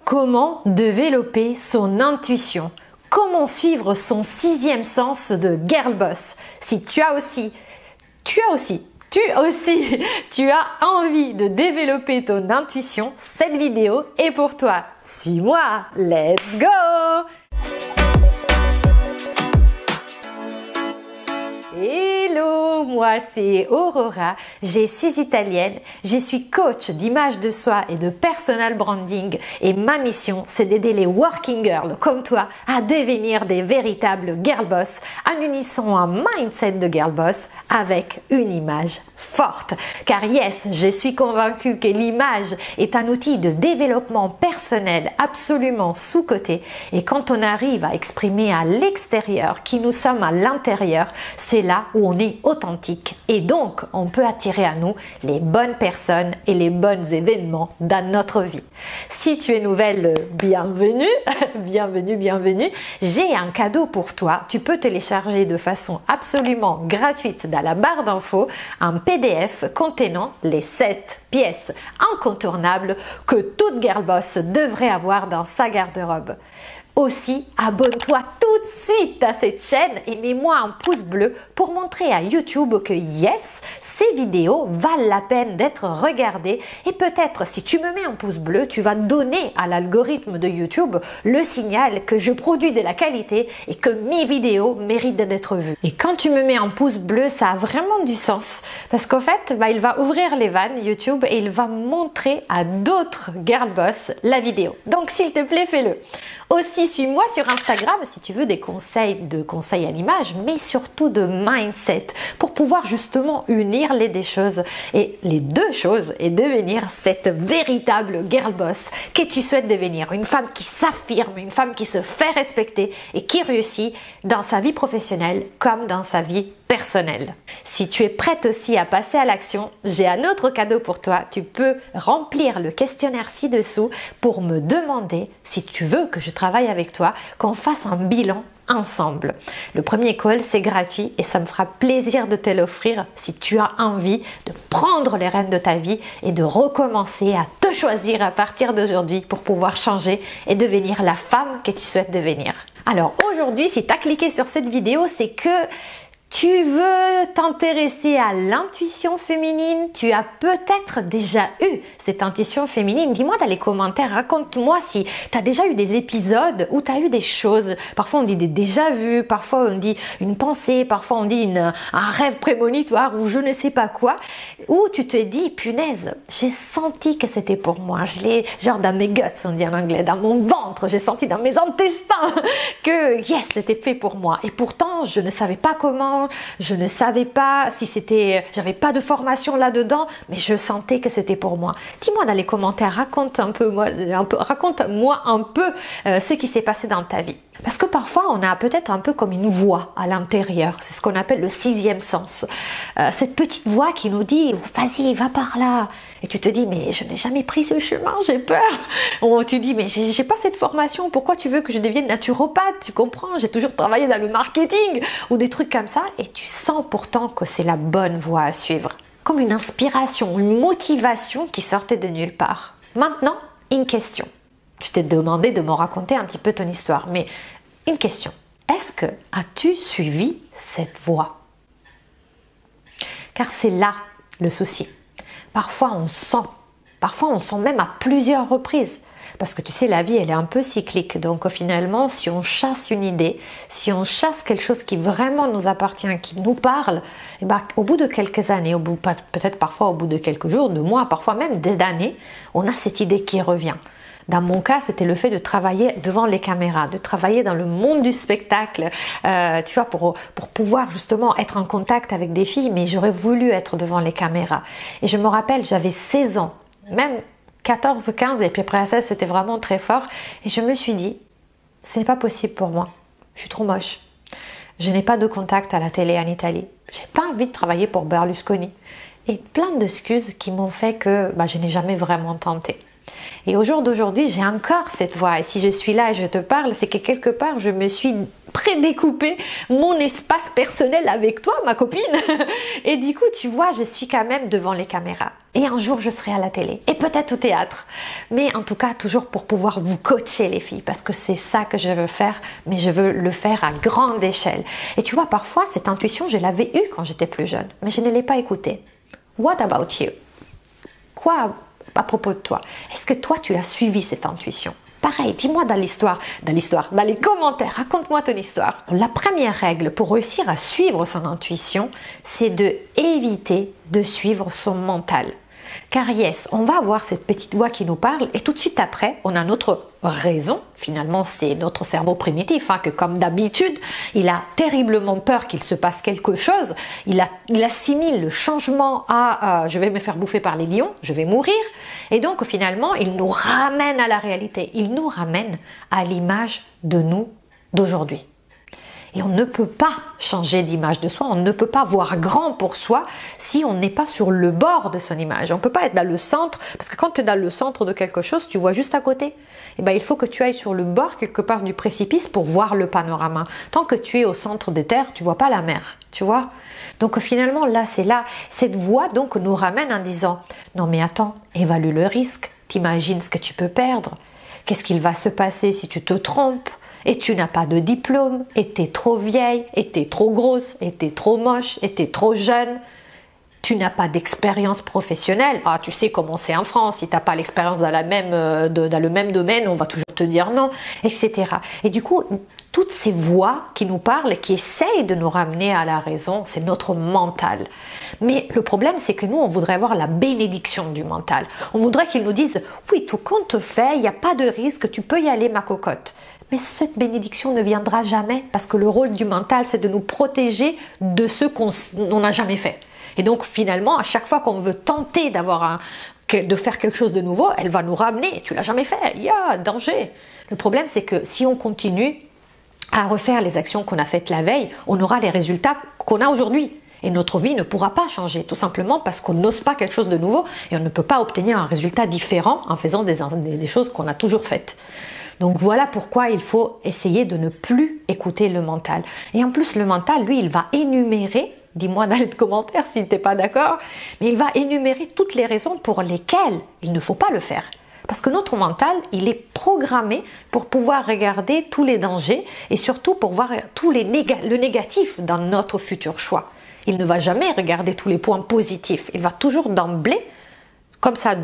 Comment développer son intuition? Comment suivre son sixième sens de girl boss? Si tu as envie de développer ton intuition, cette vidéo est pour toi. Suis-moi, let's go! Hello, moi c'est Aurora, je suis italienne, je suis coach d'image de soi et de personal branding et ma mission c'est d'aider les working girls comme toi à devenir des véritables girl boss en unissant un mindset de girl boss avec une image forte. Car yes, je suis convaincue que l'image est un outil de développement personnel absolument sous-coté et quand on arrive à exprimer à l'extérieur qui nous sommes à l'intérieur, c'est là où on est authentique et donc on peut attirer à nous les bonnes personnes et les bons événements dans notre vie. Si tu es nouvelle, bienvenue, bienvenue. J'ai un cadeau pour toi. Tu peux télécharger de façon absolument gratuite dans la barre d'infos un PDF contenant les 7 pièces incontournables que toute girl boss devrait avoir dans sa garde-robe. Aussi, abonne-toi tout de suite à cette chaîne et mets-moi un pouce bleu pour montrer à YouTube que yes, ces vidéos valent la peine d'être regardées et peut-être si tu me mets un pouce bleu, tu vas donner à l'algorithme de YouTube le signal que je produis de la qualité et que mes vidéos méritent d'être vues. Et quand tu me mets un pouce bleu, ça a vraiment du sens parce qu'en fait, il va ouvrir les vannes YouTube et il va montrer à d'autres girl boss la vidéo. Donc s'il te plaît, fais-le. Aussi, suis-moi sur Instagram si tu veux des conseils à l'image, mais surtout de mindset pour pouvoir justement unir les deux choses et devenir cette véritable girl boss que tu souhaites devenir. Une femme qui s'affirme, une femme qui se fait respecter et qui réussit dans sa vie professionnelle comme dans sa vie personnelle. Si tu es prête aussi à passer à l'action, j'ai un autre cadeau pour toi. Tu peux remplir le questionnaire ci-dessous pour me demander si tu veux que je travaille avec toi, qu'on fasse un bilan ensemble. Le premier call, c'est gratuit et ça me fera plaisir de te l'offrir si tu as envie de prendre les rênes de ta vie et de recommencer à te choisir à partir d'aujourd'hui pour pouvoir changer et devenir la femme que tu souhaites devenir. Alors aujourd'hui, si tu as cliqué sur cette vidéo, c'est que tu veux t'intéresser à l'intuition féminine, tu as peut-être déjà eu cette intuition féminine. Dis-moi dans les commentaires, raconte-moi si tu as déjà eu des épisodes où tu as eu des choses. Parfois on dit des déjà-vus, parfois on dit une pensée, parfois on dit un rêve prémonitoire ou je ne sais pas quoi. Où tu te dis, punaise, j'ai senti que c'était pour moi. Je l'ai, genre dans mes guts, on dit en anglais, dans mon ventre, j'ai senti dans mes intestins que yes, c'était fait pour moi. Et pourtant, je ne savais pas comment. Je ne savais pas si j'avais pas de formation là-dedans, mais je sentais que c'était pour moi. Dis-moi dans les commentaires, raconte-moi un peu ce qui s'est passé dans ta vie. Parce que parfois, on a peut-être un peu comme une voix à l'intérieur. C'est ce qu'on appelle le sixième sens. Cette petite voix qui nous dit, vas-y, va par là. Et tu te dis, mais je n'ai jamais pris ce chemin, j'ai peur. Ou tu dis, mais j'ai pas cette formation, pourquoi tu veux que je devienne naturopathe? Tu comprends, j'ai toujours travaillé dans le marketing ou des trucs comme ça. Et tu sens pourtant que c'est la bonne voie à suivre. Comme une inspiration, une motivation qui sortait de nulle part. Maintenant, une question. Je t'ai demandé de me raconter un petit peu ton histoire, mais une question. Est-ce que as-tu suivi cette voie? Car c'est là le souci. Parfois on sent même à plusieurs reprises. Parce que tu sais, la vie, elle est un peu cyclique. Donc finalement, si on chasse une idée, si on chasse quelque chose qui vraiment nous appartient, qui nous parle, et au bout de quelques années, peut-être parfois au bout de quelques jours, de mois, parfois même d'années, on a cette idée qui revient. Dans mon cas, c'était le fait de travailler devant les caméras, de travailler dans le monde du spectacle, tu vois, pour pouvoir justement être en contact avec des filles, mais j'aurais voulu être devant les caméras. Et je me rappelle, j'avais 16 ans, même 14, 15, et puis après ça, c'était vraiment très fort. Et je me suis dit, ce n'est pas possible pour moi, je suis trop moche. Je n'ai pas de contact à la télé en Italie. J'ai pas envie de travailler pour Berlusconi. Et plein d'excuses qui m'ont fait que je n'ai jamais vraiment tenté. Et au jour d'aujourd'hui, j'ai encore cette voix. Et si je suis là et je te parle, c'est que quelque part, je me suis prédécoupé mon espace personnel avec toi, ma copine. Et du coup, tu vois, je suis quand même devant les caméras. Et un jour, je serai à la télé. Et peut-être au théâtre. Mais en tout cas, toujours pour pouvoir vous coacher, les filles. Parce que c'est ça que je veux faire. Mais je veux le faire à grande échelle. Et tu vois, parfois, cette intuition, je l'avais eue quand j'étais plus jeune. Mais je ne l'ai pas écoutée. What about you? Quoi à propos de toi? Est-ce que toi, tu as suivi cette intuition? Pareil, dis-moi dans les commentaires, raconte-moi ton histoire. La première règle pour réussir à suivre son intuition, c'est de éviter de suivre son mental. Car yes, on va avoir cette petite voix qui nous parle et tout de suite après, on a notre raison. Finalement, c'est notre cerveau primitif que comme d'habitude, il a terriblement peur qu'il se passe quelque chose. Il assimile le changement à je vais me faire bouffer par les lions, je vais mourir. Et donc finalement, il nous ramène à la réalité. Il nous ramène à l'image de nous d'aujourd'hui. Et on ne peut pas changer d'image de soi, on ne peut pas voir grand pour soi si on n'est pas sur le bord de son image. On ne peut pas être dans le centre, parce que quand tu es dans le centre de quelque chose, tu vois juste à côté. Et il faut que tu ailles sur le bord quelque part du précipice pour voir le panorama. Tant que tu es au centre des terres, tu vois pas la mer, tu vois. Donc finalement, là, cette voix donc nous ramène en disant « Non mais attends, évalue le risque, t'imagines ce que tu peux perdre. Qu'est-ce qu'il va se passer si tu te trompes ? Et tu n'as pas de diplôme, et t'es trop vieille, et t'es trop grosse, et t'es trop moche, et t'es trop jeune. Tu n'as pas d'expérience professionnelle. Ah, tu sais comment c'est en France, si t'as pas l'expérience dans le même domaine, on va toujours te dire non, etc. Et du coup, toutes ces voix qui nous parlent et qui essayent de nous ramener à la raison, c'est notre mental. Mais le problème, c'est que nous, on voudrait avoir la bénédiction du mental. On voudrait qu'il nous dise, oui, tout compte fait, il n'y a pas de risque, tu peux y aller, ma cocotte. Mais cette bénédiction ne viendra jamais parce que le rôle du mental, c'est de nous protéger de ce qu'on n'a jamais fait. Et donc finalement, à chaque fois qu'on veut tenter de faire quelque chose de nouveau, elle va nous ramener. Tu l'as jamais fait, il y a danger. Le problème, c'est que si on continue à refaire les actions qu'on a faites la veille, on aura les résultats qu'on a aujourd'hui. Et notre vie ne pourra pas changer, tout simplement parce qu'on n'ose pas quelque chose de nouveau et on ne peut pas obtenir un résultat différent en faisant des choses qu'on a toujours faites. Donc voilà pourquoi il faut essayer de ne plus écouter le mental. Et en plus, le mental, lui, il va énumérer, dis-moi dans les commentaires si tu n'es pas d'accord, mais il va énumérer toutes les raisons pour lesquelles il ne faut pas le faire. Parce que notre mental, il est programmé pour pouvoir regarder tous les dangers et surtout pour voir le négatif dans notre futur choix. Il ne va jamais regarder tous les points positifs. Il va toujours d'emblée, comme ça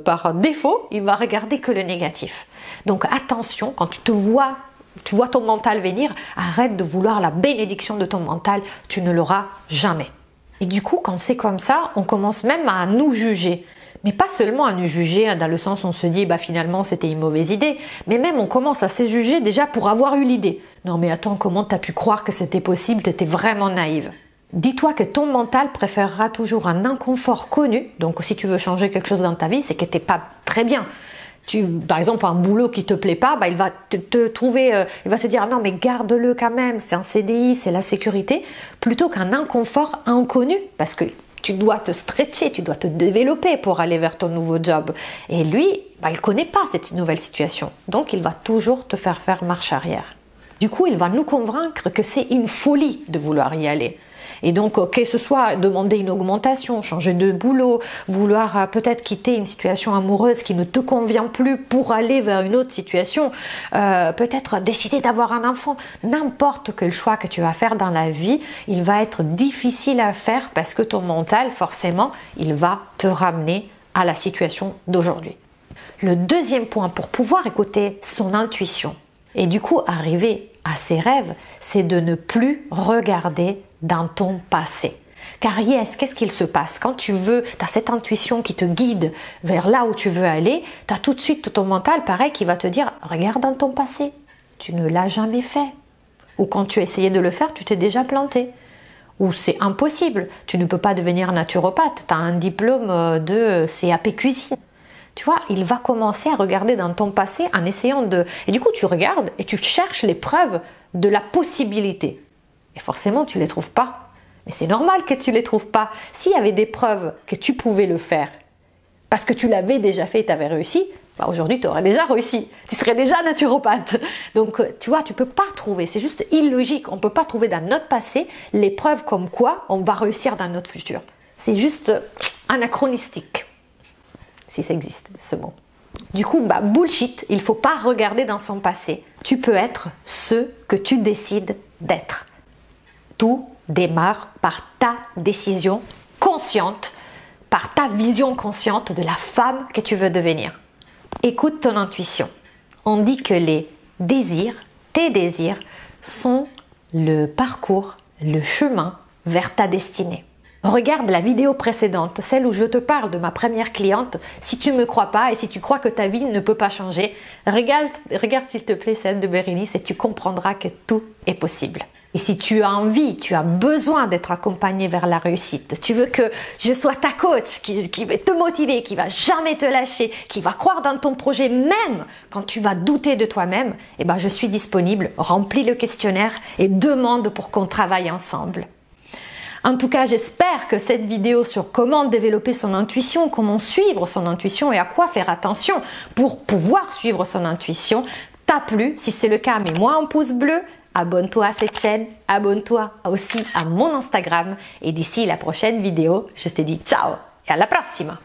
par défaut, il va regarder que le négatif. Donc attention, quand tu vois ton mental venir, arrête de vouloir la bénédiction de ton mental, tu ne l'auras jamais. Et du coup, quand c'est comme ça, on commence même à nous juger. Mais pas seulement à nous juger dans le sens où on se dit finalement c'était une mauvaise idée, mais même on commence à se juger déjà pour avoir eu l'idée. Non mais attends, comment t'as pu croire que c'était possible, t'étais vraiment naïve. Dis-toi que ton mental préférera toujours un inconfort connu. Donc si tu veux changer quelque chose dans ta vie, c'est que t'es pas très bien. Par exemple, un boulot qui te plaît pas, il va il va te dire non mais garde-le quand même, c'est un CDI, c'est la sécurité, plutôt qu'un inconfort inconnu, parce que tu dois te stretcher, tu dois te développer pour aller vers ton nouveau job. Et lui, il connaît pas cette nouvelle situation, donc il va toujours te faire marche arrière. Du coup, il va nous convaincre que c'est une folie de vouloir y aller. Et donc, que ce soit demander une augmentation, changer de boulot, vouloir peut-être quitter une situation amoureuse qui ne te convient plus pour aller vers une autre situation, peut-être décider d'avoir un enfant, n'importe quel choix que tu vas faire dans la vie, il va être difficile à faire parce que ton mental, forcément, il va te ramener à la situation d'aujourd'hui. Le deuxième point pour pouvoir écouter son intuition et du coup arriver à ses rêves, c'est de ne plus regarder dans ton passé. Car yes, qu'est-ce qu'il se passe? Quand tu as cette intuition qui te guide vers là où tu veux aller, tu as tout de suite ton mental, pareil, qui va te dire « Regarde dans ton passé, tu ne l'as jamais fait. » Ou quand tu as essayé de le faire, tu t'es déjà planté. Ou c'est impossible, tu ne peux pas devenir naturopathe, tu as un diplôme de CAP cuisine. Tu vois, il va commencer à regarder dans ton passé en essayant de... Et du coup, tu regardes et tu cherches les preuves de la possibilité. Et forcément, tu ne les trouves pas. Mais c'est normal que tu ne les trouves pas. S'il y avait des preuves que tu pouvais le faire, parce que tu l'avais déjà fait et tu avais réussi, bah aujourd'hui tu aurais déjà réussi, tu serais déjà naturopathe. Donc tu vois, tu peux pas trouver, c'est juste illogique, on peut pas trouver dans notre passé les preuves comme quoi on va réussir dans notre futur. C'est juste anachronistique, si ça existe ce mot. Du coup, bah bullshit, il faut pas regarder dans son passé. Tu peux être ce que tu décides d'être. Tout démarre par ta décision consciente, par ta vision consciente de la femme que tu veux devenir. Écoute ton intuition. On dit que les désirs, tes désirs, sont le parcours, le chemin vers ta destinée. Regarde la vidéo précédente, celle où je te parle de ma première cliente. Si tu ne me crois pas et si tu crois que ta vie ne peut pas changer, regarde s'il te plaît celle de Bérénice et tu comprendras que tout est possible. Et si tu as envie, tu as besoin d'être accompagné vers la réussite, tu veux que je sois ta coach qui va te motiver, qui va jamais te lâcher, qui va croire dans ton projet même quand tu vas douter de toi-même, eh ben je suis disponible, remplis le questionnaire et demande pour qu'on travaille ensemble. En tout cas, j'espère que cette vidéo sur comment développer son intuition, comment suivre son intuition et à quoi faire attention pour pouvoir suivre son intuition t'a plu. Si c'est le cas, mets-moi un pouce bleu, abonne-toi à cette chaîne, abonne-toi aussi à mon Instagram et d'ici la prochaine vidéo, je te dis ciao et à la prossima!